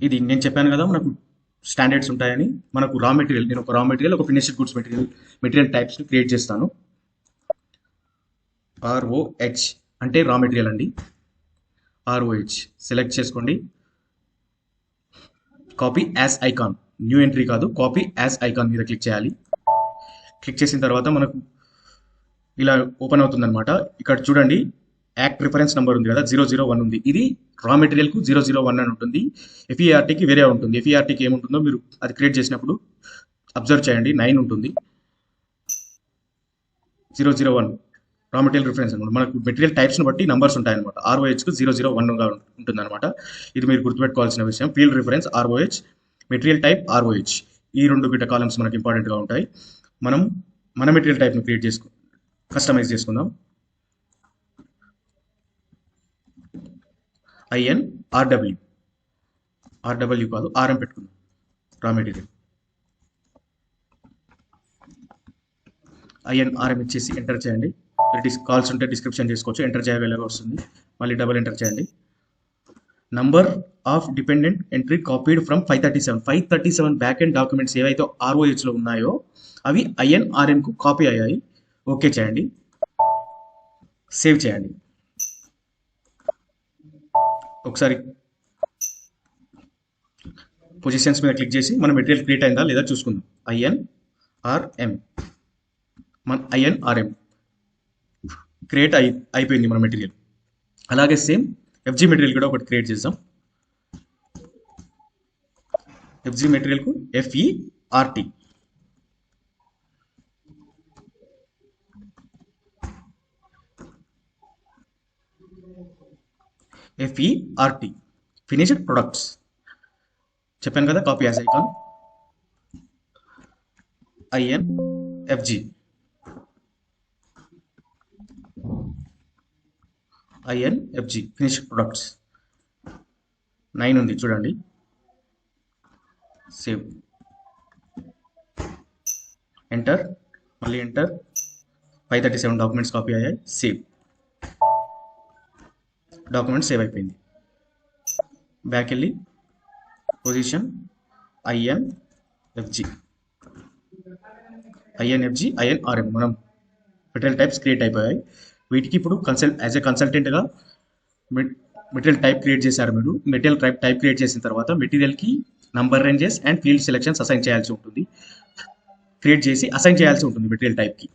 ఇది నేను చెప్పాను కదా మనకు స్టాండర్డ్స్ ఉంటాయని. మనకు రా మెటీరియల్, నేను ఒక రా మెటీరియల్, ఒక ఫినిష్డ్ గుడ్స్ మెటీరియల్ టైప్స్ని క్రియేట్ చేస్తాను. ROH అంటే రా మెటీరియల్ అండి. ROH సెలెక్ట్ చేసుకోండి. Copy as icon, new entry కాదు, కాపీ యాజ్ ఐకాన్ మీద క్లిక్ చేయాలి. క్లిక్ చేసిన తర్వాత మనకు ఇలా ఓపెన్ అవుతుంది అనమాట. ఇక్కడ చూడండి, యాక్ట్ రిఫరెన్స్ నెంబర్ ఉంది కదా, 001 ఉంది. ఇది రా మెటీరియల్కు 001 అని ఉంటుంది. FERTకి వేరే ఉంటుంది. FERTకి ఏముంటుందో మీరు అది క్రియేట్ చేసినప్పుడు అబ్జర్వ్ చేయండి, 9 ఉంటుంది. 001 రా మెటీరియల్ రిఫరెన్స్ అనమాట. మనకు మెటీరియల్ టైప్స్ని బట్టి నంబర్స్ ఉంటాయన్నమాట. ROHకు 001గా ఉంటుంది అనమాట. ఇది మీరు గుర్తుపెట్టుకోవాల్సిన విషయం. Field reference ROH, material type ROH, ఈ రెండు బిట్ట కాలమ్స్ మనకి ఇంపార్టెంట్గా ఉంటాయి. మనం మన మెటీరియల్ టైప్ని క్రియేట్ కస్టమైజ్ చేసుకుందాం. RW కాదు, RM పెట్టుకుందాం. రా మెటీరియల్ RM ఇచ్చేసి ఎంటర్ చేయండి. కాల్స్ ఉంటే డిస్క్రిప్షన్ చేసుకోవచ్చు. ఎంటర్ చేయగలగా వస్తుంది. మళ్ళీ డబుల్ ఎంటర్ చేయండి. Number of dependent entry copied from 537 back end documents ఏవైతే ROHలో ఉన్నాయో అవి INRMకు కాపీ అయ్యాయి. ఓకే చేయండి, సేవ్ చేయండి. ఒకసారి పొజిషన్స్ మీద క్లిక్ చేసి మన మెటీరియల్ క్రియేట్ అయిందా లేదా చూసుకుందాం. INRM క్రియేట్ అయిపోయింది మన మెటీరియల్. అలాగే సేమ్ FG మెటీరియల్ కూడా ఒకటి క్రియేట్ చేద్దాం. FG మెటీరియల్కు FERT, ఫినిష్డ్ ప్రొడక్ట్స్ చెప్పాను కదా, copy as icon. INFG finished products 9 ఉంది చూడండి. సేవ్, ఎంటర్, మళ్ళీ ఎంటర్. 537 డాక్యుమెంట్స్ కాపీ అయ్యాయి. సేవ్, డాక్యుమెంట్ సేవ్ అయిపోయింది. బ్యాక్ వెళ్ళి పొజిషన్ INFG, INRM మనం మెటీరియల్ టైప్స్ క్రియేట్ అయిపోయాయి. వీటికి ఇప్పుడు యాజ్ ఏ కన్సల్టెంట్గా మెటీరియల్ టైప్ క్రియేట్ చేశారు మీరు. మెటీరియల్ టైప్ క్రియేట్ చేసిన తర్వాత మెటీరియల్కి number ranges and field selections assign చేయాల్సి ఉంటుంది. క్రియేట్ చేసి అసైన్ చేయాల్సి ఉంటుంది మెటీరియల్ టైప్కి.